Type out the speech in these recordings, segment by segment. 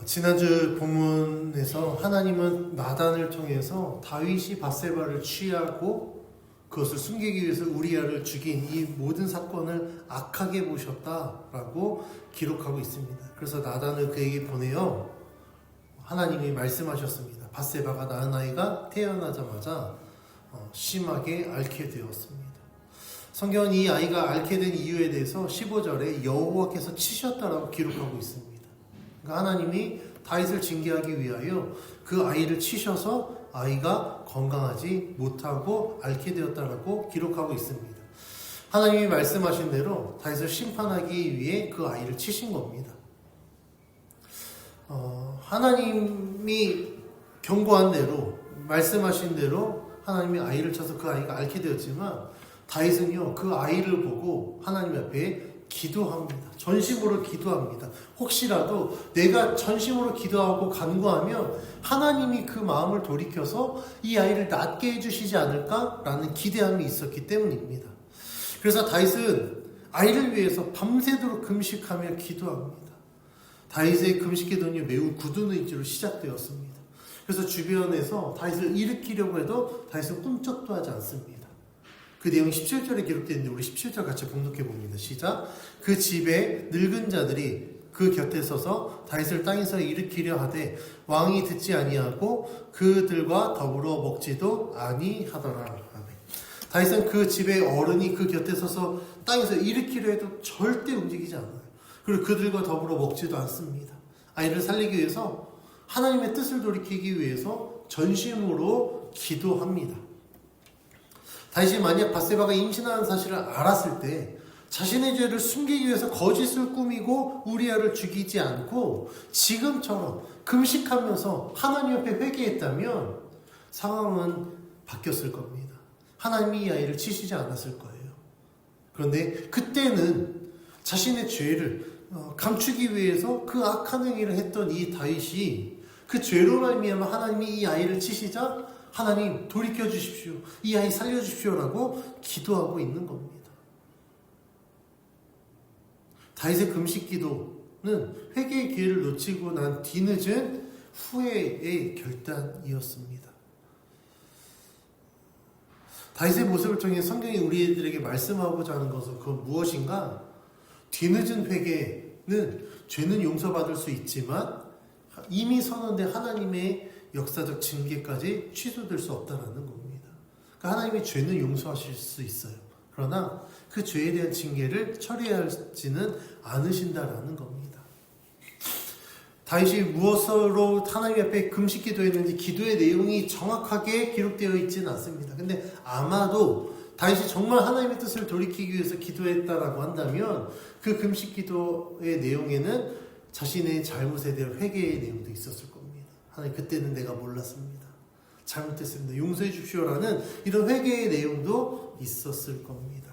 지난주 본문에서 하나님은 나단을 통해서 다윗이 밧세바를 취하고 그것을 숨기기 위해서 우리아를 죽인 이 모든 사건을 악하게 보셨다라고 기록하고 있습니다. 그래서 나단을 그에게 보내어 하나님이 말씀하셨습니다. 밧세바가 낳은 아이가 태어나자마자 심하게 앓게 되었습니다. 성경은 이 아이가 앓게 된 이유에 대해서 15절에 여호와께서 치셨다라고 기록하고 있습니다. 그러니까 하나님이 다윗을 징계하기 위하여 그 아이를 치셔서 아이가 건강하지 못하고 앓게 되었다라고 기록하고 있습니다. 하나님이 말씀하신 대로 다윗을 심판하기 위해 그 아이를 치신 겁니다. 하나님이 경고한 대로 말씀하신 대로 하나님이 아이를 쳐서 그 아이가 앓게 되었지만 다윗은요 그 아이를 보고 하나님 앞에 기도합니다. 전심으로 기도합니다. 혹시라도 내가 전심으로 기도하고 간구하면 하나님이 그 마음을 돌이켜서 이 아이를 낫게 해주시지 않을까라는 기대함이 있었기 때문입니다. 그래서 다윗은 아이를 위해서 밤새도록 금식하며 기도합니다. 다윗의 금식 기도는 매우 굳은 의지로 시작되었습니다. 그래서 주변에서 다윗을 일으키려고 해도 다윗은 꿈쩍도 하지 않습니다. 그 내용이 17절에 기록되어 있는데 우리 17절 같이 봉독해 봅니다. 시작. 그 집에 늙은 자들이 그 곁에 서서 다윗을 땅에서 일으키려 하되 왕이 듣지 아니하고 그들과 더불어 먹지도 아니하더라. 다윗은 그 집의 어른이 그 곁에 서서 땅에서 일으키려 해도 절대 움직이지 않아요. 그리고 그들과 더불어 먹지도 않습니다. 아이를 살리기 위해서 하나님의 뜻을 돌이키기 위해서 전심으로 기도합니다. 다윗이 만약 밧세바가 임신하는 사실을 알았을 때 자신의 죄를 숨기기 위해서 거짓을 꾸미고 우리아를 죽이지 않고 지금처럼 금식하면서 하나님 앞에 회개했다면 상황은 바뀌었을 겁니다. 하나님이 이 아이를 치시지 않았을 거예요. 그런데 그때는 자신의 죄를 감추기 위해서 그 악한 행위를 했던 이 다윗이 그 죄로 말미암아 하나님이 이 아이를 치시자 하나님 돌이켜 주십시오. 이 아이 살려주십시오라고 기도하고 있는 겁니다. 다윗의 금식 기도는 회개의 기회를 놓치고 난 뒤늦은 후회의 결단이었습니다. 다윗의 모습을 통해 성경이 우리들에게 말씀하고자 하는 것은 그건 무엇인가? 뒤늦은 회개는 죄는 용서받을 수 있지만 이미 선언된 하나님의 역사적 징계까지 취소될 수 없다는 겁니다. 그러니까 하나님이 죄는 용서하실 수 있어요. 그러나 그 죄에 대한 징계를 처리하지는 않으신다라는 겁니다. 다윗이 무엇으로 하나님 앞에 금식 기도했는지 기도의 내용이 정확하게 기록되어 있지는 않습니다. 근데 아마도 다윗이 정말 하나님의 뜻을 돌이키기 위해서 기도했다라고 한다면 그 금식 기도의 내용에는 자신의 잘못에 대한 회개의 내용도 있었을 겁니다. 하나님 그때는 내가 몰랐습니다. 잘못했습니다. 용서해 주십시오라는 이런 회개의 내용도 있었을 겁니다.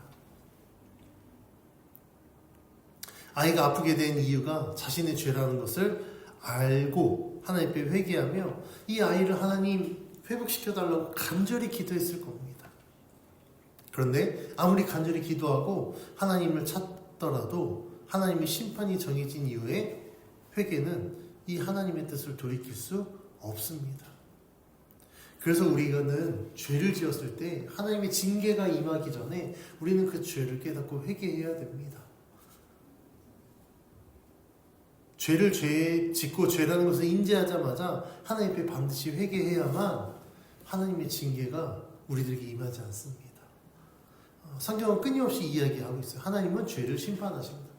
아이가 아프게 된 이유가 자신의 죄라는 것을 알고 하나님 앞에 회개하며 이 아이를 하나님 회복시켜달라고 간절히 기도했을 겁니다. 그런데 아무리 간절히 기도하고 하나님을 찾더라도 하나님의 심판이 정해진 이후에 회개는 이 하나님의 뜻을 돌이킬 수 없습니다. 그래서 우리는 죄를 지었을 때 하나님의 징계가 임하기 전에 우리는 그 죄를 깨닫고 회개해야 됩니다. 죄를 짓고 죄라는 것을 인지하자마자 하나님 앞에 반드시 회개해야만 하나님의 징계가 우리들에게 임하지 않습니다. 성경은 끊임없이 이야기하고 있어요. 하나님은 죄를 심판하십니다.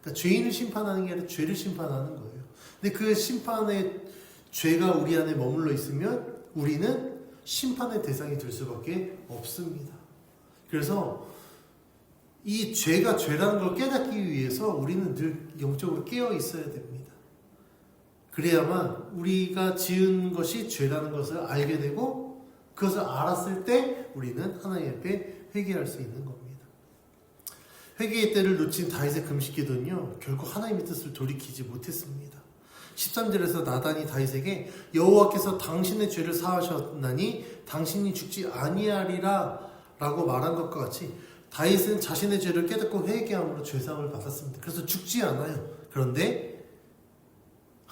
그러니까 죄인을 심판하는 게 아니라 죄를 심판하는 거예요. 근데 그 심판의 죄가 우리 안에 머물러 있으면 우리는 심판의 대상이 될 수밖에 없습니다. 그래서 이 죄가 죄라는 걸 깨닫기 위해서 우리는 늘 영적으로 깨어 있어야 됩니다. 그래야만 우리가 지은 것이 죄라는 것을 알게 되고 그것을 알았을 때 우리는 하나님 앞에 회개할 수 있는 겁니다. 회개의 때를 놓친 다윗의 금식 기도는요 결국 하나님의 뜻을 돌이키지 못했습니다. 13절에서 나단이 다윗에게 여호와께서 당신의 죄를 사하셨나니 당신이 죽지 아니하리라 라고 말한 것과 같이 다윗은 자신의 죄를 깨닫고 회개함으로 죄상을 받았습니다. 그래서 죽지 않아요. 그런데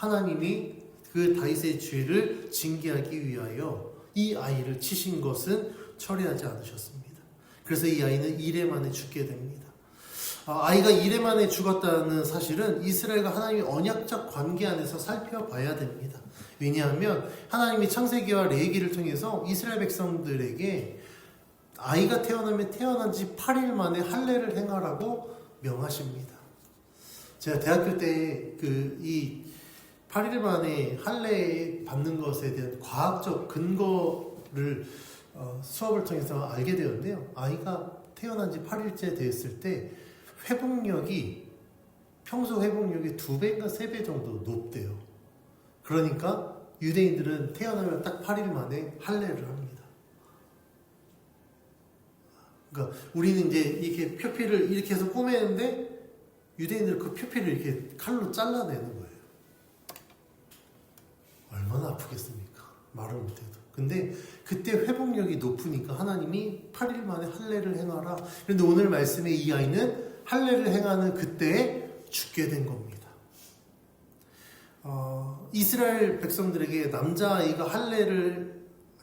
하나님이 그 다윗의 죄를 징계하기 위하여 이 아이를 치신 것은 처리하지 않으셨습니다. 그래서 이 아이는 이래 만에 죽게 됩니다. 아이가 이래 만에 죽었다는 사실은 이스라엘과 하나님의 언약적 관계 안에서 살펴봐야 됩니다. 왜냐하면 하나님이 창세기와 레위기를 통해서 이스라엘 백성들에게 아이가 태어나면 태어난 지 8일 만에 할례를 행하라고 명하십니다. 제가 대학교 때 이 8일 만에 할례 받는 것에 대한 과학적 근거를 수업을 통해서 알게 되었는데요. 아이가 태어난 지 8일째 됐을 때 회복력이 평소 회복력의 2배인가 3배 정도 높대요. 그러니까 유대인들은 태어나면 딱 8일 만에 할례를 합니다. 그러니까 우리는 이제 이렇게 표피를 이렇게 해서 꼬매는데 유대인들은 그 표피를 이렇게 칼로 잘라내는 거예요. 얼마나 아프겠습니까? 말을 못해도. 근데 그때 회복력이 높으니까 하나님이 8일 만에 할례를 행하라. 그런데 오늘 말씀에 이 아이는 할례를 행하는 그때에 죽게 된 겁니다. 이스라엘 백성들에게 남자아이가 할례를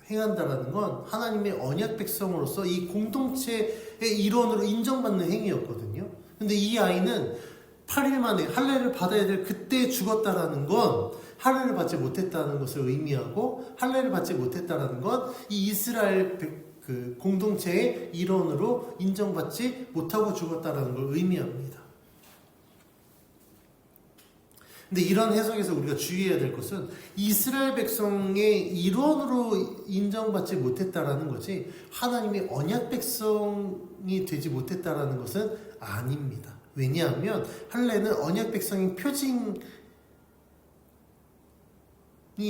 행한다라는 건 하나님의 언약 백성으로서 이 공동체의 일원으로 인정받는 행위였거든요. 근데 이 아이는 8일 만에 할례를 받아야 될 그때 죽었다라는 건 할례를 받지 못했다는 것을 의미하고, 할례를 받지 못했다라는 건 이 이스라엘 그 공동체의 일원으로 인정받지 못하고 죽었다라는 걸 의미합니다. 근데 이런 해석에서 우리가 주의해야 될 것은 이스라엘 백성의 일원으로 인정받지 못했다라는 것이 하나님의 언약 백성이 되지 못했다라는 것은 아닙니다. 왜냐하면 할례는 언약 백성인 표징이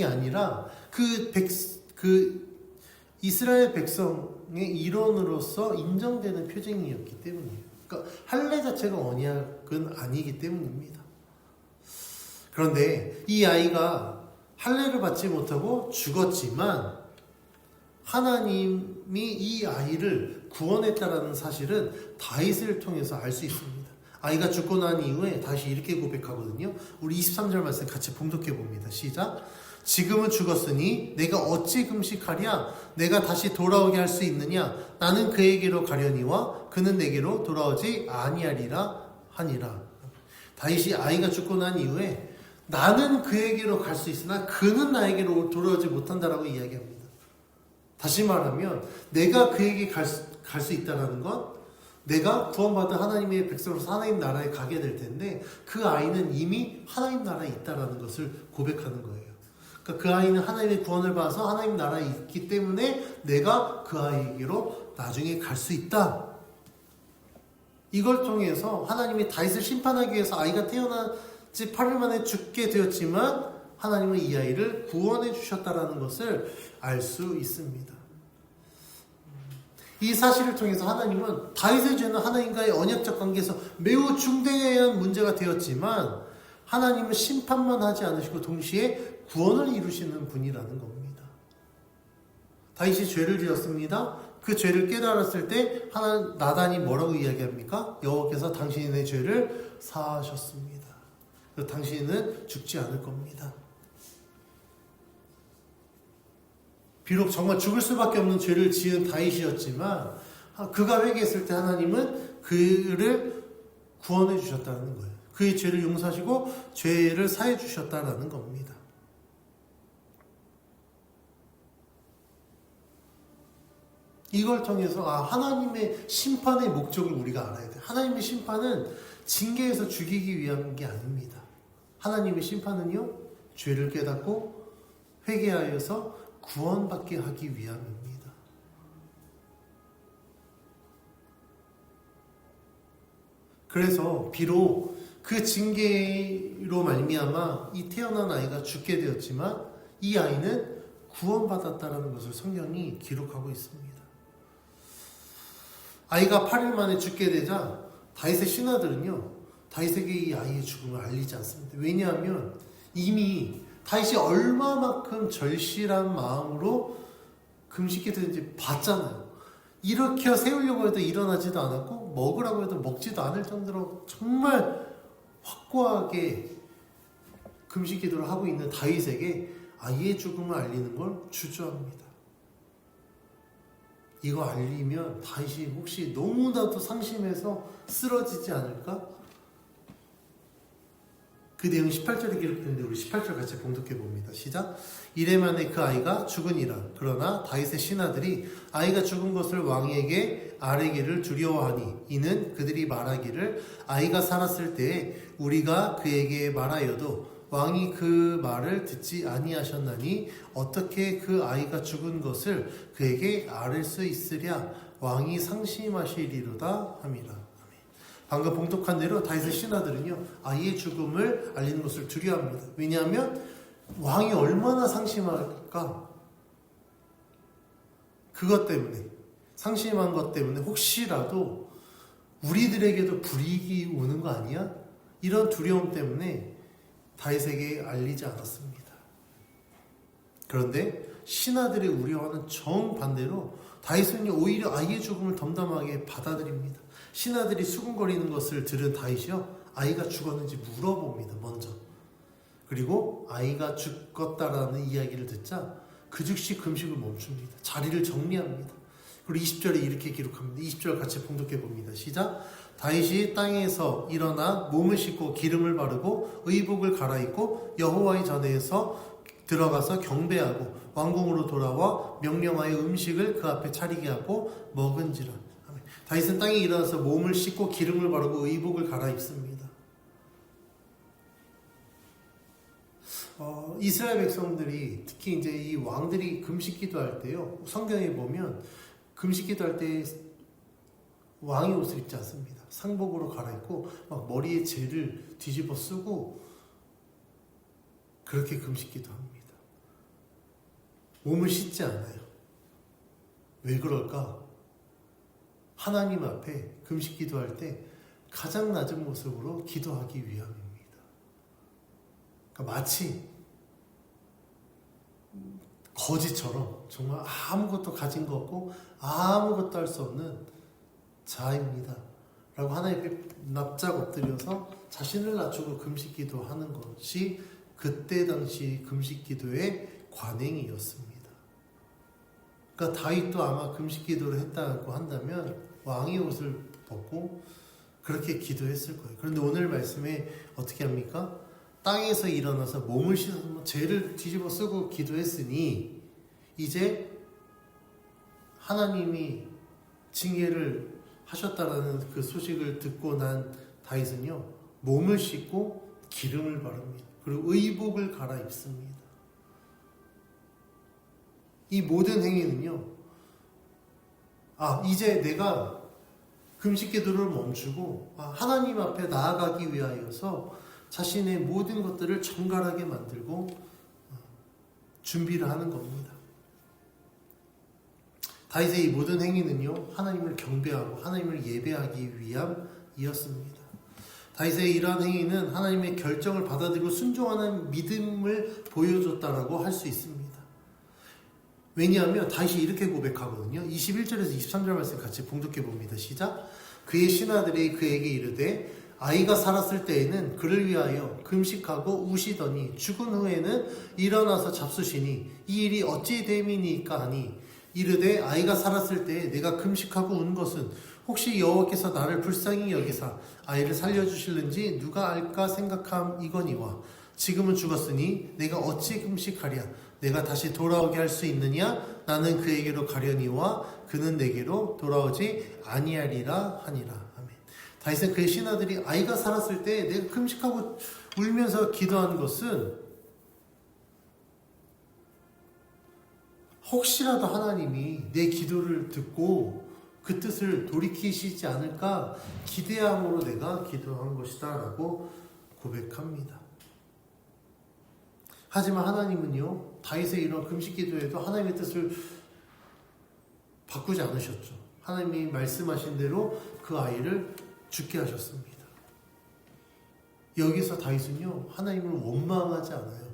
아니라 그 이스라엘 백성의 일원으로서 인정되는 표징이었기 때문이에요. 그러니까 할례 자체가 언약은 아니기 때문입니다. 그런데 이 아이가 할례를 받지 못하고 죽었지만 하나님이 이 아이를 구원했다라는 사실은 다윗을 통해서 알 수 있습니다. 아이가 죽고 난 이후에 다시 이렇게 고백하거든요. 우리 23절 말씀 같이 봉독해 봅니다. 시작. 지금은 죽었으니 내가 어찌 금식하랴? 내가 다시 돌아오게 할 수 있느냐? 나는 그에게로 가려니와 그는 내게로 돌아오지 아니하리라 하니라. 다윗이 아이가 죽고 난 이후에 나는 그에게로 갈 수 있으나 그는 나에게로 돌아오지 못한다라고 이야기합니다. 다시 말하면 내가 그에게 갈 수 있다는 건 내가 구원받은 하나님의 백성으로서 하나님 나라에 가게 될 텐데 그 아이는 이미 하나님 나라에 있다는 것을 고백하는 거예요. 그러니까 그 아이는 하나님의 구원을 받아서 하나님 나라에 있기 때문에 내가 그 아이에게로 나중에 갈 수 있다. 이걸 통해서 하나님이 다윗을 심판하기 위해서 아이가 태어난 지 8일 만에 죽게 되었지만 하나님은 이 아이를 구원해 주셨다는 것을 알 수 있습니다. 이 사실을 통해서 하나님은 다윗의 죄는 하나님과의 언약적 관계에서 매우 중대한 문제가 되었지만 하나님은 심판만 하지 않으시고 동시에 구원을 이루시는 분이라는 겁니다. 다윗이 죄를 지었습니다. 그 죄를 깨달았을 때 나단이 뭐라고 이야기합니까? 여호와께서 당신의 죄를 사하셨습니다. 그래서 당신은 죽지 않을 겁니다. 비록 정말 죽을 수밖에 없는 죄를 지은 다윗이었지만 그가 회개했을 때 하나님은 그를 구원해 주셨다는 거예요. 그의 죄를 용서하시고 죄를 사해 주셨다는 겁니다. 이걸 통해서 하나님의 심판의 목적을 우리가 알아야 돼요. 하나님의 심판은 징계해서 죽이기 위한 게 아닙니다. 하나님의 심판은요, 죄를 깨닫고 회개하여서 구원받게 하기 위함입니다. 그래서 비록 그 징계로 말미암아 이 태어난 아이가 죽게 되었지만 이 아이는 구원받았다는 것을 성경이 기록하고 있습니다. 아이가 8일 만에 죽게 되자 다윗의 신하들은요, 다윗에게 이 아이의 죽음을 알리지 않습니다. 왜냐하면 이미 다윗이 얼마만큼 절실한 마음으로 금식했는지 봤잖아요. 일으켜 세우려고 해도 일어나지도 않았고 먹으라고 해도 먹지도 않을 정도로 정말 확고하게 금식 기도를 하고 있는 다윗에게 아이의 죽음을 알리는 걸 주저합니다. 이거 알리면 다윗이 혹시 너무나도 상심해서 쓰러지지 않을까? 그 내용 18절에 기록되는데 우리 18절 같이 봉독해 봅니다. 시작. 이레 만에 그 아이가 죽으니라. 그러나 다윗의 신하들이 아이가 죽은 것을 왕에게 아뢰기를 두려워하니 이는 그들이 말하기를 아이가 살았을 때에 우리가 그에게 말하여도 왕이 그 말을 듣지 아니하셨나니 어떻게 그 아이가 죽은 것을 그에게 아뢰 수 있으랴. 왕이 상심하시리로다 함이라. 방금 봉독한 대로 다윗의 신하들은요 아이의 죽음을 알리는 것을 두려워합니다. 왜냐하면 왕이 얼마나 상심할까? 그것 때문에, 상심한 것 때문에 혹시라도 우리들에게도 불이익이 오는 거 아니야? 이런 두려움 때문에 다윗에게 알리지 않았습니다. 그런데 신하들의 우려와는 정반대로 다윗은 오히려 아이의 죽음을 덤덤하게 받아들입니다. 신하들이 수군거리는 것을 들은 다윗이요 아이가 죽었는지 물어봅니다. 먼저. 그리고 아이가 죽었다라는 이야기를 듣자 그 즉시 금식을 멈춥니다. 자리를 정리합니다. 그리고 20절에 이렇게 기록합니다. 20절 같이 봉독해 봅니다. 시작. 다윗이 땅에서 일어나 몸을 씻고 기름을 바르고 의복을 갈아입고 여호와의 전에서 들어가서 경배하고 왕궁으로 돌아와 명령하여 음식을 그 앞에 차리게 하고 먹은지라. 다윗은 땅에 일어나서 몸을 씻고 기름을 바르고 의복을 갈아입습니다. 이스라엘 백성들이 특히 이제 이 왕들이 금식 기도할 때요 성경에 보면 금식 기도할 때 왕의 옷을 입지 않습니다. 상복으로 갈아입고 막 머리에 재를 뒤집어 쓰고 그렇게 금식 기도합니다. 몸을 씻지 않아요. 왜 그럴까? 하나님 앞에 금식 기도할 때 가장 낮은 모습으로 기도하기 위함입니다. 그러니까 마치 거지처럼 정말 아무것도 가진 거 없고 아무것도 할 수 없는 자입니다. 라고 하나님 앞에 납작 엎드려서 자신을 낮추고 금식 기도하는 것이 그때 당시 금식 기도의 관행이었습니다. 그러니까 다윗도 아마 금식 기도를 했다고 한다면 왕의 옷을 벗고 그렇게 기도했을 거예요. 그런데 오늘 말씀에 어떻게 합니까? 땅에서 일어나서 몸을 씻어서 죄를 뒤집어 쓰고 기도했으니 이제 하나님이 징계를 하셨다라는 그 소식을 듣고 난 다윗은요 몸을 씻고 기름을 바릅니다. 그리고 의복을 갈아입습니다. 이 모든 행위는요 이제 내가 금식 기도를 멈추고 하나님 앞에 나아가기 위하여서 자신의 모든 것들을 정갈하게 만들고 준비를 하는 겁니다. 다윗의 이 모든 행위는요 하나님을 경배하고 하나님을 예배하기 위함이었습니다. 다윗의 이러한 행위는 하나님의 결정을 받아들이고 순종하는 믿음을 보여줬다라고 할 수 있습니다. 왜냐하면 다윗이 이렇게 고백하거든요. 21절에서 23절 말씀 같이 봉독해 봅니다. 시작. 그의 신하들이 그에게 이르되 아이가 살았을 때에는 그를 위하여 금식하고 우시더니 죽은 후에는 일어나서 잡수시니 이 일이 어찌 됨이니까 하니 이르되 아이가 살았을 때에 내가 금식하고 운 것은 혹시 여호와께서 나를 불쌍히 여기사 아이를 살려주실는지 누가 알까 생각함이거니와 지금은 죽었으니 내가 어찌 금식하랴 내가 다시 돌아오게 할 수 있느냐 나는 그에게로 가려니와 그는 내게로 돌아오지 아니하리라 하니라. 아멘. 다윗은 그의 신하들이 아이가 살았을 때 내가 금식하고 울면서 기도한 것은 혹시라도 하나님이 내 기도를 듣고 그 뜻을 돌이키시지 않을까 기대함으로 내가 기도한 것이다 라고 고백합니다. 하지만 하나님은요 다윗의 이런 금식 기도에도 하나님의 뜻을 바꾸지 않으셨죠. 하나님이 말씀하신 대로 그 아이를 죽게 하셨습니다. 여기서 다윗은요 하나님을 원망하지 않아요.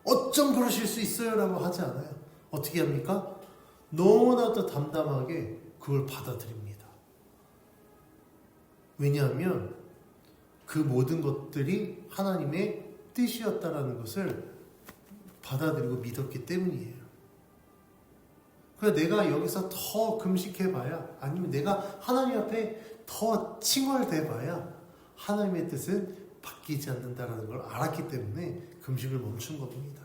어쩜 그러실 수 있어요 라고 하지 않아요. 어떻게 합니까? 너무나도 담담하게 그걸 받아들입니다. 왜냐하면 그 모든 것들이 하나님의 뜻이었다라는 것을 받아들이고 믿었기 때문이에요. 그래서 내가 여기서 더 금식해봐야, 아니면 내가 하나님 앞에 더 칭얼대봐야 하나님의 뜻은 바뀌지 않는다라는 걸 알았기 때문에 금식을 멈춘 겁니다.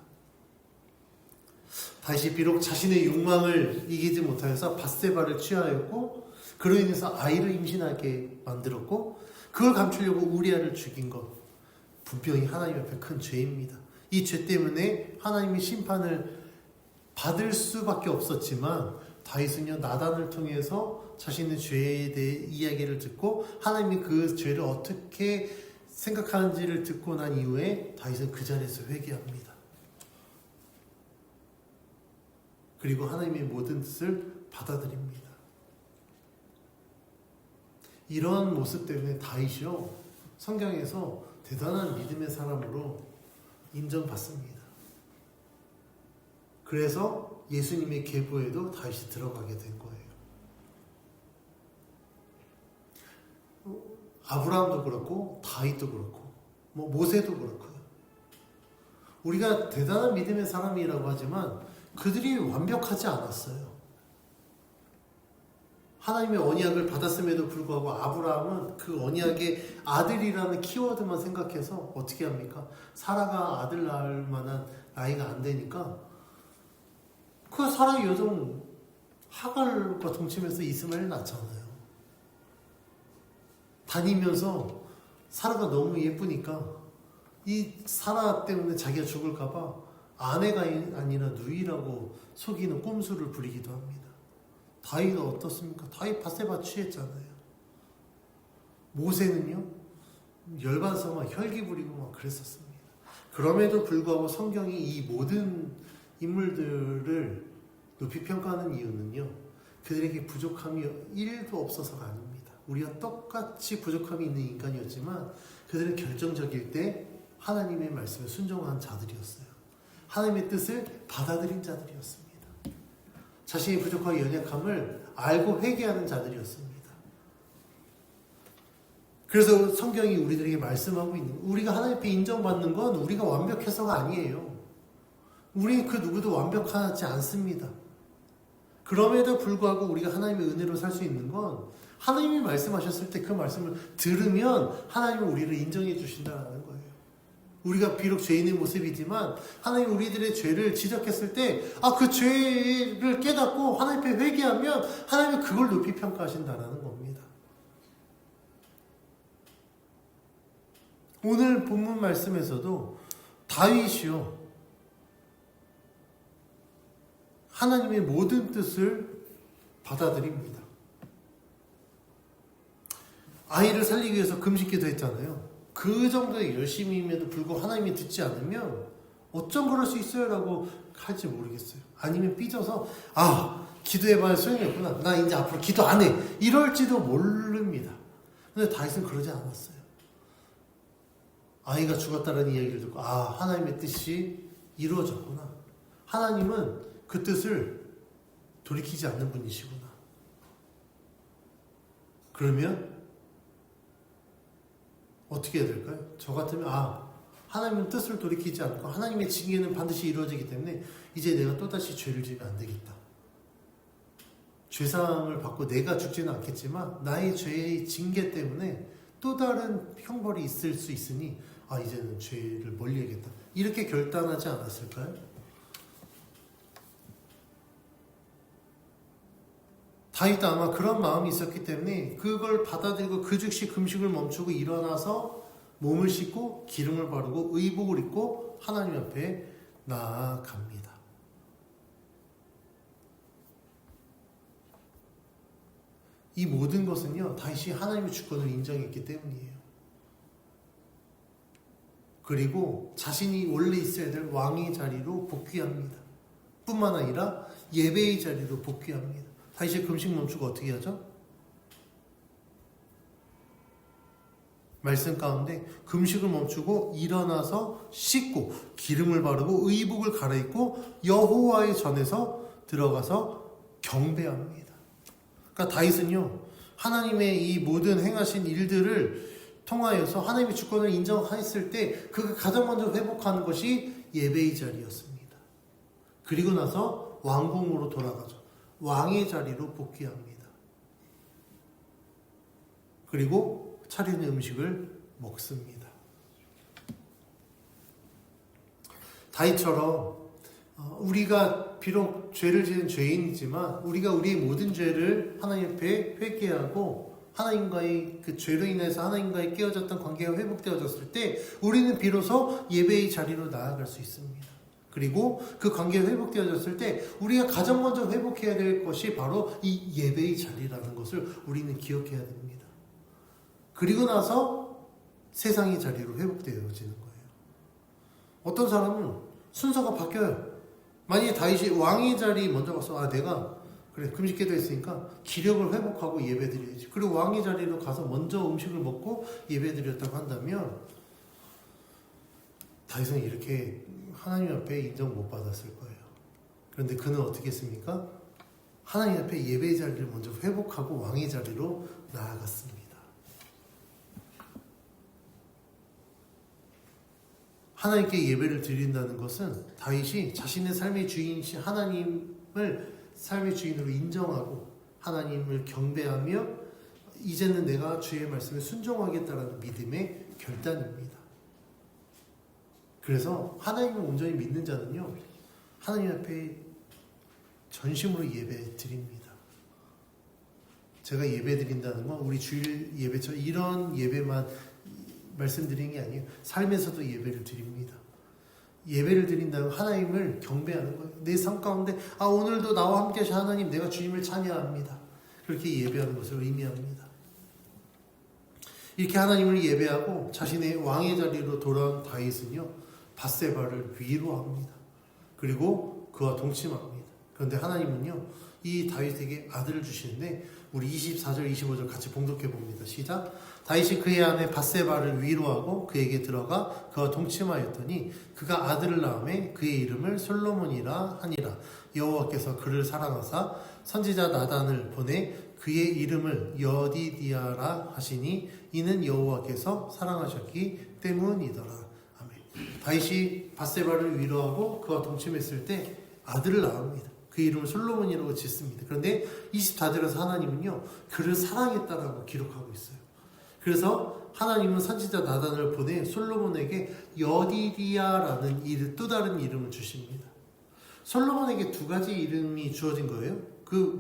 다시 비록 자신의 욕망을 이기지 못하여서 밧세바를 취하였고, 그로 인해서 아이를 임신하게 만들었고, 그걸 감추려고 우리아를 죽인 것, 분명히 하나님 앞에 큰 죄입니다. 이 죄 때문에 하나님의 심판을 받을 수밖에 없었지만, 다윗은요 나단을 통해서 자신의 죄에 대해 이야기를 듣고 하나님이 그 죄를 어떻게 생각하는지를 듣고 난 이후에 다윗은 그 자리에서 회개합니다. 그리고 하나님의 모든 뜻을 받아들입니다. 이런 모습 때문에 다윗이요 성경에서 대단한 믿음의 사람으로 인정받습니다. 그래서 예수님의 계보에도 다윗이 들어가게 된 거예요. 아브라함도 그렇고 다윗도 그렇고 모세도 그렇고요. 우리가 대단한 믿음의 사람이라고 하지만 그들이 완벽하지 않았어요. 하나님의 언약을 받았음에도 불구하고 아브라함은 그 언약의 아들이라는 키워드만 생각해서 어떻게 합니까? 사라가 아들 낳을 만한 나이가 안 되니까 그 사라 여종 하갈과 동침해서 이스마엘 낳잖아요. 다니면서 사라가 너무 예쁘니까 이 사라 때문에 자기가 죽을까봐 아내가 아니라 누이라고 속이는 꼼수를 부리기도 합니다. 다윗은 어떻습니까? 다윗 밧세바 취했잖아요. 모세는요 열받아서 막 혈기 부리고 막 그랬었습니다. 그럼에도 불구하고 성경이 이 모든 인물들을 높이 평가하는 이유는요 그들에게 부족함이 1도 없어서가 아닙니다. 우리가 똑같이 부족함이 있는 인간이었지만 그들은 결정적일 때 하나님의 말씀에 순종한 자들이었어요. 하나님의 뜻을 받아들인 자들이었습니다. 자신의 부족하고 연약함을 알고 회개하는 자들이었습니다. 그래서 성경이 우리들에게 말씀하고 있는, 우리가 하나님 앞에 인정받는 건 우리가 완벽해서가 아니에요. 우리 그 누구도 완벽하지 않습니다. 그럼에도 불구하고 우리가 하나님의 은혜로 살 수 있는 건 하나님이 말씀하셨을 때 그 말씀을 들으면 하나님은 우리를 인정해 주신다는 거예요. 우리가 비록 죄인의 모습이지만 하나님 우리들의 죄를 지적했을 때 그 죄를 깨닫고 하나님 앞에 회개하면 하나님은 그걸 높이 평가하신다는 겁니다. 오늘 본문 말씀에서도 다윗이요 하나님의 모든 뜻을 받아들입니다. 아이를 살리기 위해서 금식기도 했잖아요. 그 정도의 열심임에도 불구하고 하나님이 듣지 않으면 어쩜 그럴 수 있어요? 라고 할지 모르겠어요. 아니면 삐져서 기도해봐야 소용이 없구나. 나 이제 앞으로 기도 안 해. 이럴지도 모릅니다. 근데 다윗은 그러지 않았어요. 아이가 죽었다는 이야기를 듣고 하나님의 뜻이 이루어졌구나. 하나님은 그 뜻을 돌이키지 않는 분이시구나. 그러면 어떻게 해야 될까요? 저 같으면 하나님은 뜻을 돌이키지 않고 하나님의 징계는 반드시 이루어지기 때문에 이제 내가 또다시 죄를 지으면 안 되겠다. 죄사함을 받고 내가 죽지는 않겠지만 나의 죄의 징계 때문에 또 다른 형벌이 있을 수 있으니 이제는 죄를 멀리하겠다. 이렇게 결단하지 않았을까요? 다윗도 아마 그런 마음이 있었기 때문에 그걸 받아들이고 그 즉시 금식을 멈추고 일어나서 몸을 씻고 기름을 바르고 의복을 입고 하나님 앞에 나아갑니다. 이 모든 것은요 다윗이 하나님의 주권을 인정했기 때문이에요. 그리고 자신이 원래 있어야 될 왕의 자리로 복귀합니다. 뿐만 아니라 예배의 자리로 복귀합니다. 다윗이 금식 멈추고 어떻게 하죠? 말씀 가운데 금식을 멈추고 일어나서 씻고 기름을 바르고 의복을 갈아입고 여호와의 전에서 들어가서 경배합니다. 그러니까 다윗은요 하나님의 이 모든 행하신 일들을 통하여서 하나님의 주권을 인정했을 때 그가 가장 먼저 회복하는 것이 예배의 자리였습니다. 그리고 나서 왕궁으로 돌아가죠. 왕의 자리로 복귀합니다. 그리고 차리는 음식을 먹습니다. 다윗처럼 우리가 비록 죄를 지은 죄인이지만 우리가 우리의 모든 죄를 하나님 앞에 회개하고 하나님과의 그 죄로 인해서 하나님과의 깨어졌던 관계가 회복되어졌을 때 우리는 비로소 예배의 자리로 나아갈 수 있습니다. 그리고 그 관계가 회복되어졌을 때 우리가 가장 먼저 회복해야 될 것이 바로 이 예배의 자리라는 것을 우리는 기억해야 됩니다. 그리고 나서 세상의 자리로 회복되어지는 거예요. 어떤 사람은 순서가 바뀌어요. 만약에 다윗이 왕의 자리 먼저 가서 내가 그래 금식기도 했으니까 기력을 회복하고 예배드려야지. 그리고 왕의 자리로 가서 먼저 음식을 먹고 예배드렸다고 한다면 다윗은 이렇게 하나님 앞에 인정 못 받았을 거예요. 그런데 그는 어떻게 했습니까? 하나님 앞에 예배의 자리를 먼저 회복하고 왕의 자리로 나아갔습니다. 하나님께 예배를 드린다는 것은 다윗이 자신의 삶의 주인이신 하나님을 삶의 주인으로 인정하고 하나님을 경배하며 이제는 내가 주의 말씀에 순종하겠다라는 믿음의 결단입니다. 그래서 하나님을 온전히 믿는 자는요, 하나님 앞에 전심으로 예배 드립니다. 제가 예배 드린다는 건 우리 주일 예배처럼 이런 예배만 말씀드리는 게 아니에요. 삶에서도 예배를 드립니다. 예배를 드린다는 하나님을 경배하는 거예요. 내 삶 가운데 오늘도 나와 함께 하신 하나님, 내가 주님을 찬양합니다. 그렇게 예배하는 것을 의미합니다. 이렇게 하나님을 예배하고 자신의 왕의 자리로 돌아온 다윗은요, 밧세바를 위로합니다. 그리고 그와 동침합니다. 그런데 하나님은요, 이 다윗에게 아들을 주시는데 우리 24절 25절 같이 봉독해 봅니다. 시작. 다윗이 그의 아내 밧세바를 위로하고 그에게 들어가 그와 동침하였더니 그가 아들을 낳음에 그의 이름을 솔로몬이라 하니라. 여호와께서 그를 사랑하사 선지자 나단을 보내 그의 이름을 여디디아라 하시니 이는 여호와께서 사랑하셨기 때문이더라. 아멘. 다윗이 밧세바를 위로하고 그와 동침했을 때 아들을 낳습니다. 그 이름을 솔로몬이라고 짓습니다. 그런데 24절에서 하나님은요, 그를 사랑했다라고 기록하고 있어요. 그래서 하나님은 선지자 나단을 보내 솔로몬에게 여디디아라는 또 다른 이름을 주십니다. 솔로몬에게 두 가지 이름이 주어진 거예요.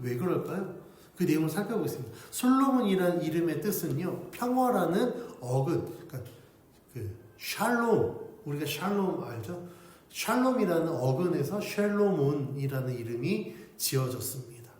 왜 그럴까요? 그 내용을 살펴보겠습니다. 솔로몬이라는 이름의 뜻은요, 평화라는 어근, 그러니까 샬롬, 우리가 샬롬 알죠? 샬롬이라는 어근에서 샬로몬이라는 이름이 지어졌습니다.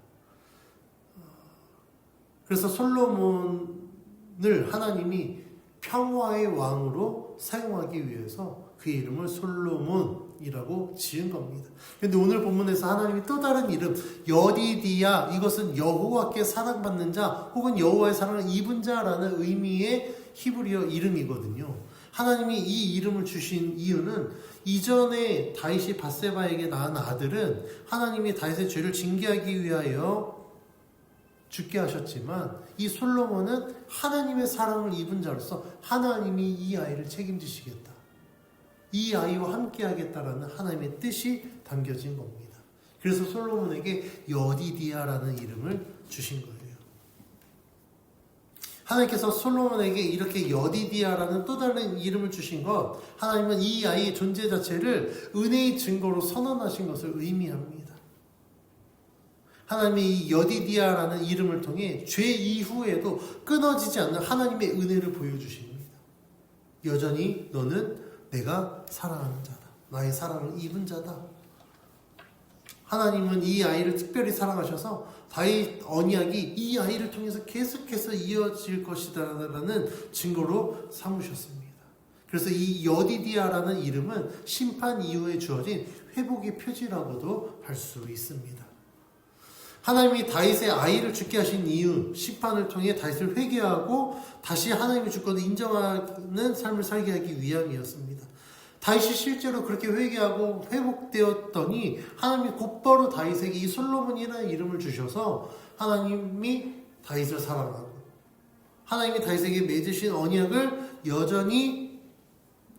그래서 솔로몬을 하나님이 평화의 왕으로 사용하기 위해서 그 이름을 솔로몬이라고 지은 겁니다. 그런데 오늘 본문에서 하나님이 또 다른 이름 여디디아, 이것은 여호와께 사랑받는 자 혹은 여호와의 사랑을 입은 자라는 의미의 히브리어 이름이거든요. 하나님이 이 이름을 주신 이유는 이전에 다윗이 밧세바에게 낳은 아들은 하나님이 다윗의 죄를 징계하기 위하여 죽게 하셨지만 이 솔로몬은 하나님의 사랑을 입은 자로서 하나님이 이 아이를 책임지시겠다, 이 아이와 함께 하겠다라는 하나님의 뜻이 담겨진 겁니다. 그래서 솔로몬에게 여디디아라는 이름을 주신 거예요. 하나님께서 솔로몬에게 이렇게 여디디아라는 또 다른 이름을 주신 것, 하나님은 이 아이의 존재 자체를 은혜의 증거로 선언하신 것을 의미합니다. 하나님이 이 여디디아라는 이름을 통해 죄 이후에도 끊어지지 않는 하나님의 은혜를 보여주십니다. 여전히 너는 내가 사랑하는 자다, 나의 사랑을 입은 자다. 하나님은 이 아이를 특별히 사랑하셔서 다윗 언약이 이 아이를 통해서 계속해서 이어질 것이다라는 증거로 삼으셨습니다. 그래서 이 여디디아라는 이름은 심판 이후에 주어진 회복의 표지라고도 할 수 있습니다. 하나님이 다윗의 아이를 죽게 하신 이유, 심판을 통해 다윗을 회개하고 다시 하나님의 주권을 인정하는 삶을 살게 하기 위함이었습니다. 다윗이 실제로 그렇게 회개하고 회복되었더니 하나님이 곧바로 다윗에게 이 솔로몬이라는 이름을 주셔서 하나님이 다윗을 사랑하고 하나님이 다윗에게 맺으신 언약을 여전히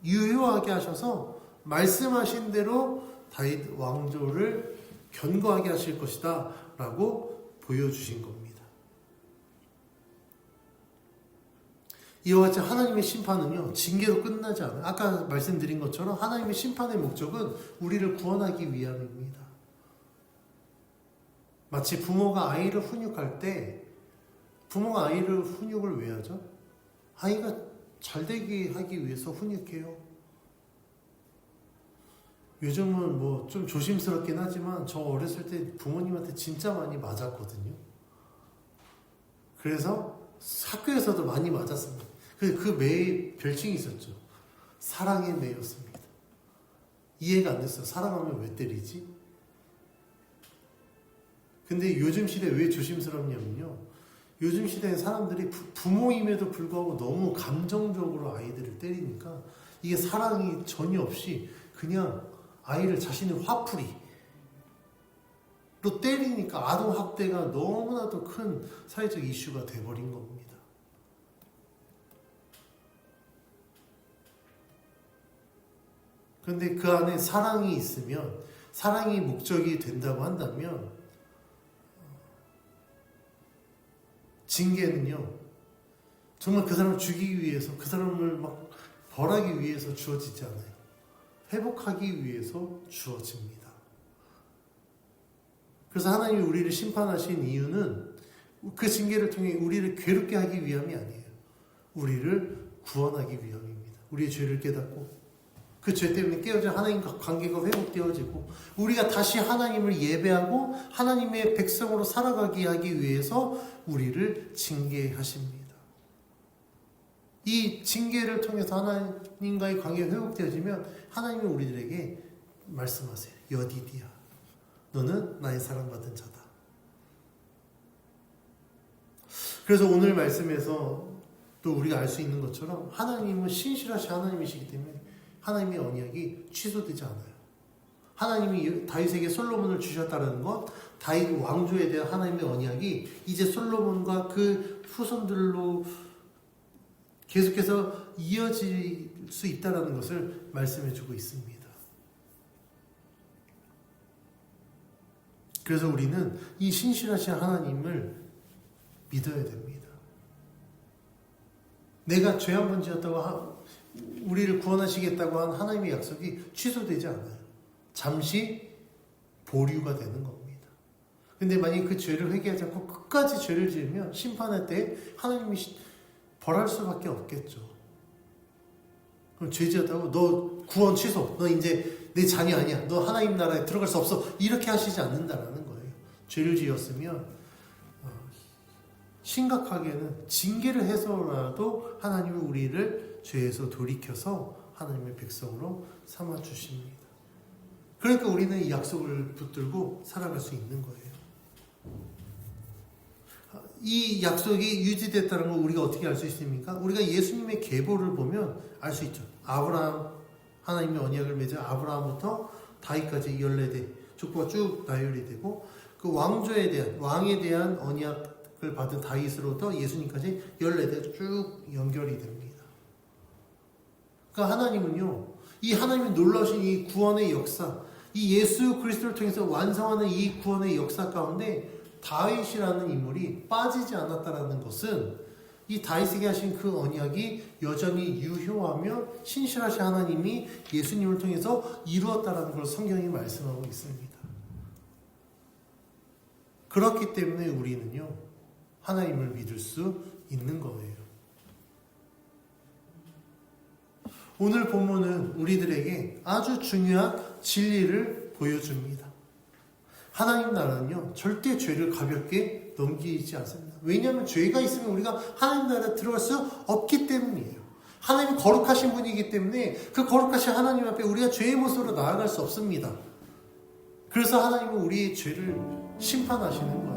유효하게 하셔서 말씀하신 대로 다윗 왕조를 견고하게 하실 것이다 라고 보여주신 겁니다. 이와 같이 하나님의 심판은요, 징계로 끝나지 않아요. 아까 말씀드린 것처럼 하나님의 심판의 목적은 우리를 구원하기 위함입니다. 마치 부모가 아이를 훈육할 때 부모가 아이를 훈육을 왜 하죠? 아이가 잘되게 하기 위해서 훈육해요. 요즘은 뭐 좀 조심스럽긴 하지만 저 어렸을 때 부모님한테 진짜 많이 맞았거든요. 그래서 학교에서도 많이 맞았습니다. 그 매의 별칭이 있었죠. 사랑의 매였습니다. 이해가 안 됐어요. 사랑하면 왜 때리지? 근데 요즘 시대에 왜 조심스럽냐면요. 요즘 시대에 사람들이 부모임에도 불구하고 너무 감정적으로 아이들을 때리니까 이게 사랑이 전혀 없이 그냥 아이를 자신의 화풀이로 때리니까 아동학대가 너무나도 큰 사회적 이슈가 돼버린 겁니다. 그런데 그 안에 사랑이 있으면, 사랑이 목적이 된다고 한다면 징계는요, 정말 그 사람을 죽이기 위해서, 그 사람을 막 벌하기 위해서 주어지지 않아요. 회복하기 위해서 주어집니다. 그래서 하나님이 우리를 심판하신 이유는 그 징계를 통해 우리를 괴롭게 하기 위함이 아니에요. 우리를 구원하기 위함입니다. 우리의 죄를 깨닫고 그 죄 때문에 깨어진 하나님과 관계가 회복되어지고 우리가 다시 하나님을 예배하고 하나님의 백성으로 살아가게 하기 위해서 우리를 징계하십니다. 이 징계를 통해서 하나님과의 관계가 회복되어지면 하나님은 우리들에게 말씀하세요. 여디디야, 너는 나의 사랑받은 자다. 그래서 오늘 말씀에서 또 우리가 알 수 있는 것처럼 하나님은 신실하신 하나님이시기 때문에 하나님의 언약이 취소되지 않아요. 하나님이 다윗에게 솔로몬을 주셨다는 것, 다윗 왕조에 대한 하나님의 언약이 이제 솔로몬과 그 후손들로 계속해서 이어질 수 있다는 것을 말씀해주고 있습니다. 그래서 우리는 이 신실하신 하나님을 믿어야 됩니다. 내가 죄 한 번 지었다고 우리를 구원하시겠다고 한 하나님의 약속이 취소되지 않아요. 잠시 보류가 되는 겁니다. 근데 만약에 그 죄를 회개하지 않고 끝까지 죄를 지으면 심판할 때 하나님이 벌할 수밖에 없겠죠. 그럼 죄 지었다고 너 구원 취소, 너 이제 내 자녀 아니야, 너 하나님 나라에 들어갈 수 없어, 이렇게 하시지 않는다라는 거예요. 죄를 지었으면 심각하게는 징계를 해서라도 하나님은 우리를 죄에서 돌이켜서 하나님의 백성으로 삼아 주십니다. 그러니까 우리는 이 약속을 붙들고 살아갈 수 있는 거예요. 이 약속이 유지됐다는 걸 우리가 어떻게 알 수 있습니까? 우리가 예수님의 계보를 보면 알 수 있죠. 아브라함, 하나님의 언약을 맺은 아브라함부터 다윗까지 14대 족보가 쭉 나열이 되고 그 왕조에 대한, 왕에 대한 언약을 받은 다윗으로부터 예수님까지 14대 쭉 연결이 됩니다. 그러니까 하나님은요, 이 하나님의 놀라우신 이 구원의 역사, 이 예수 그리스도를 통해서 완성하는 이 구원의 역사 가운데 다윗이라는 인물이 빠지지 않았다는 것은 이 다윗에게 하신 그 언약이 여전히 유효하며 신실하신 하나님이 예수님을 통해서 이루었다는 걸 성경이 말씀하고 있습니다. 그렇기 때문에 우리는요, 하나님을 믿을 수 있는 거예요. 오늘 본문은 우리들에게 아주 중요한 진리를 보여줍니다. 하나님 나라는요, 절대 죄를 가볍게 넘기지 않습니다. 왜냐하면 죄가 있으면 우리가 하나님 나라에 들어갈 수 없기 때문이에요. 하나님은 거룩하신 분이기 때문에 그 거룩하신 하나님 앞에 우리가 죄의 모습으로 나아갈 수 없습니다. 그래서 하나님은 우리의 죄를 심판하시는 거예요.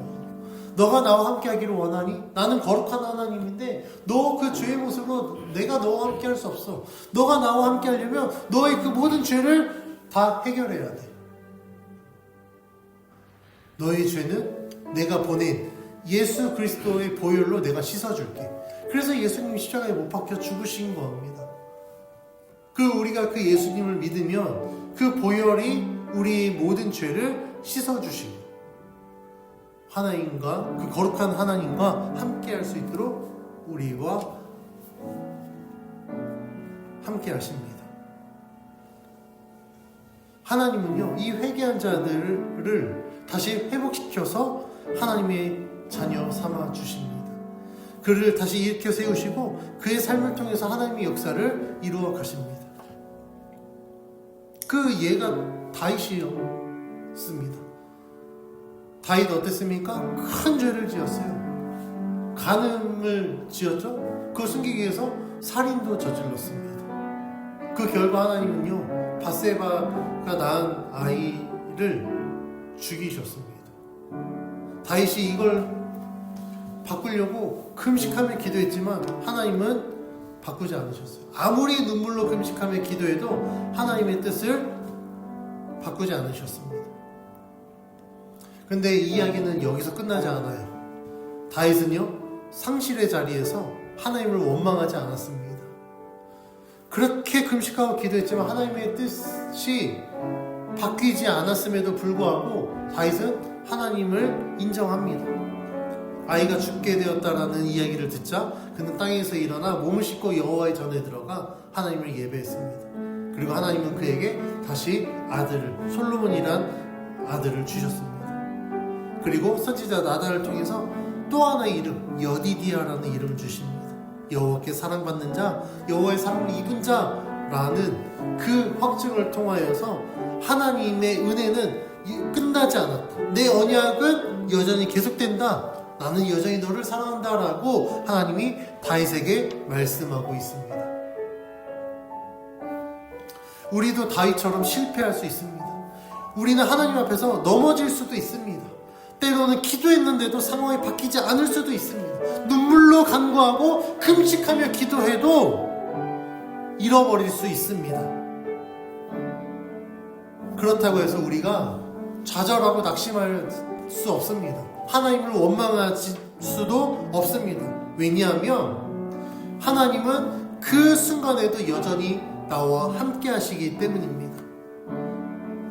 너가 나와 함께 하기를 원하니? 나는 거룩한 하나님인데 너 그 죄의 모습으로 내가 너와 함께 할 수 없어. 너가 나와 함께 하려면 너의 그 모든 죄를 다 해결해야 돼. 너의 죄는 내가 보낸 예수 그리스도의 보혈로 내가 씻어줄게. 그래서 예수님이 십자가에 못 박혀 죽으신 겁니다. 우리가 그 예수님을 믿으면 그 보혈이 우리의 모든 죄를 씻어주시고 하나님과, 그 거룩한 하나님과 함께 할 수 있도록 우리와 함께 하십니다. 하나님은요, 이 회개한 자들을 다시 회복시켜서 하나님의 자녀 삼아 주십니다. 그를 다시 일으켜 세우시고 그의 삶을 통해서 하나님의 역사를 이루어 가십니다. 그 예가 다윗이었습니다. 다윗 어땠습니까? 큰 죄를 지었어요. 간음을 지었죠. 그걸 숨기기 위해서 살인도 저질렀습니다. 그 결과 하나님은요, 밧세바가 낳은 아이를 죽이셨습니다. 다윗이 이걸 바꾸려고 금식하며 기도했지만 하나님은 바꾸지 않으셨어요. 아무리 눈물로 금식하며 기도해도 하나님의 뜻을 바꾸지 않으셨습니다. 그런데 이 이야기는 여기서 끝나지 않아요. 다윗은요, 상실의 자리에서 하나님을 원망하지 않았습니다. 그렇게 금식하고 기도했지만 하나님의 뜻이 바뀌지 않았음에도 불구하고 다윗은 하나님을 인정합니다. 아이가 죽게 되었다라는 이야기를 듣자 그는 땅에서 일어나 몸을 씻고 여호와의 전에 들어가 하나님을 예배했습니다. 그리고 하나님은 그에게 다시 아들을, 솔로몬이란 아들을 주셨습니다. 그리고 선지자 나단을 통해서 또 하나의 이름, 여디디아라는 이름을 주십니다. 여호와께 사랑받는 자, 여호와의 사랑을 입은 자라는 그 확증을 통하여서 하나님의 은혜는 끝나지 않았다. 내 언약은 여전히 계속된다. 나는 여전히 너를 사랑한다라고 하나님이 다윗에게 말씀하고 있습니다. 우리도 다윗처럼 실패할 수 있습니다. 우리는 하나님 앞에서 넘어질 수도 있습니다. 때로는 기도했는데도 상황이 바뀌지 않을 수도 있습니다. 눈물로 간구하고 금식하며 기도해도 잃어버릴 수 있습니다. 그렇다고 해서 우리가 좌절하고 낙심할 수 없습니다. 하나님을 원망할 수도 없습니다. 왜냐하면 하나님은 그 순간에도 여전히 나와 함께 하시기 때문입니다.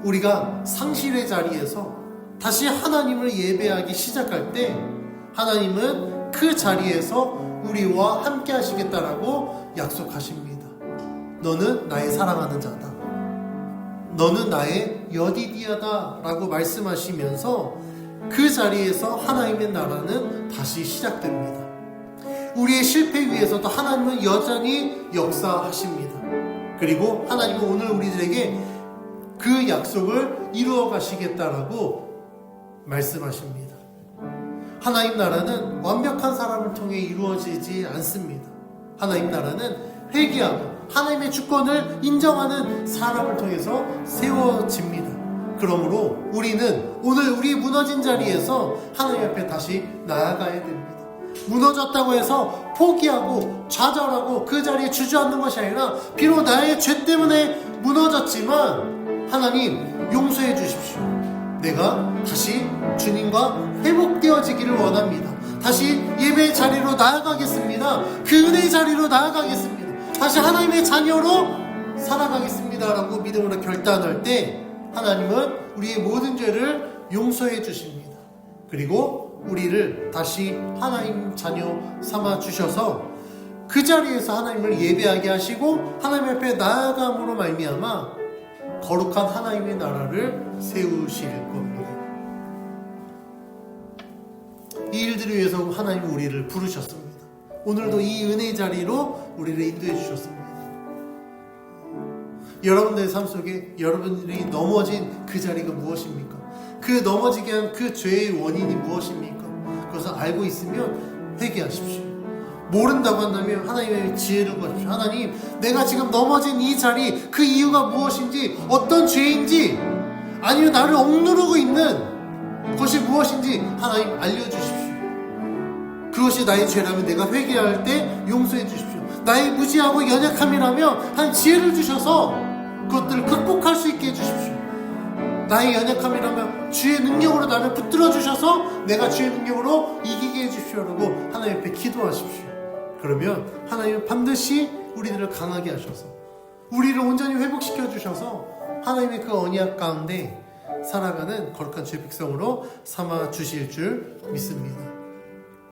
우리가 상실의 자리에서 다시 하나님을 예배하기 시작할 때 하나님은 그 자리에서 우리와 함께 하시겠다라고 약속하십니다. 너는 나의 사랑하는 자다. 너는 나의 여디디아다 라고 말씀하시면서 그 자리에서 하나님의 나라는 다시 시작됩니다. 우리의 실패 위에서도 하나님은 여전히 역사하십니다. 그리고 하나님은 오늘 우리들에게 그 약속을 이루어 가시겠다라고 말씀하십니다. 하나님 나라는 완벽한 사람을 통해 이루어지지 않습니다. 하나님 나라는 회개하고 하나님의 주권을 인정하는 사람을 통해서 세워집니다. 그러므로 우리는 오늘 우리 무너진 자리에서 하나님 앞에 다시 나아가야 됩니다. 무너졌다고 해서 포기하고 좌절하고 그 자리에 주저앉는 것이 아니라 비록 나의 죄 때문에 무너졌지만 하나님 용서해 주십시오. 내가 다시 주님과 회복되어지기를 원합니다. 다시 예배의 자리로 나아가겠습니다. 그 은혜의 자리로 나아가겠습니다. 다시 하나님의 자녀로 살아가겠습니다 라고 믿음으로 결단할 때 하나님은 우리의 모든 죄를 용서해 주십니다. 그리고 우리를 다시 하나님 자녀 삼아 주셔서 그 자리에서 하나님을 예배하게 하시고 하나님 앞에 나아감으로 말미암아 거룩한 하나님의 나라를 세우실 겁니다. 이 일들을 위해서 하나님은 우리를 부르셨습니다. 오늘도 이 은혜의 자리로 우리를 인도해 주셨습니다. 여러분들의 삶 속에 여러분들이 넘어진 그 자리가 무엇입니까? 그 넘어지게 한 그 죄의 원인이 무엇입니까? 그것을 알고 있으면 회개하십시오. 모른다고 한다면 하나님의 지혜를 구하십시오. 하나님, 내가 지금 넘어진 이 자리, 그 이유가 무엇인지, 어떤 죄인지, 아니면 나를 억누르고 있는 것이 무엇인지 하나님 알려주십시오. 그것이 나의 죄라면 내가 회개할 때 용서해 주십시오. 나의 무지하고 연약함이라면 하나님 지혜를 주셔서 그것들을 극복할 수 있게 해주십시오. 나의 연약함이라면 주의 능력으로 나를 붙들어 주셔서 내가 주의 능력으로 이기게 해주십시오라고 하나님 앞에 기도하십시오. 그러면 하나님은 반드시 우리들을 강하게 하셔서 우리를 온전히 회복시켜 주셔서 하나님의 그 언약 가운데 살아가는 거룩한 주의 백성으로 삼아 주실 줄 믿습니다.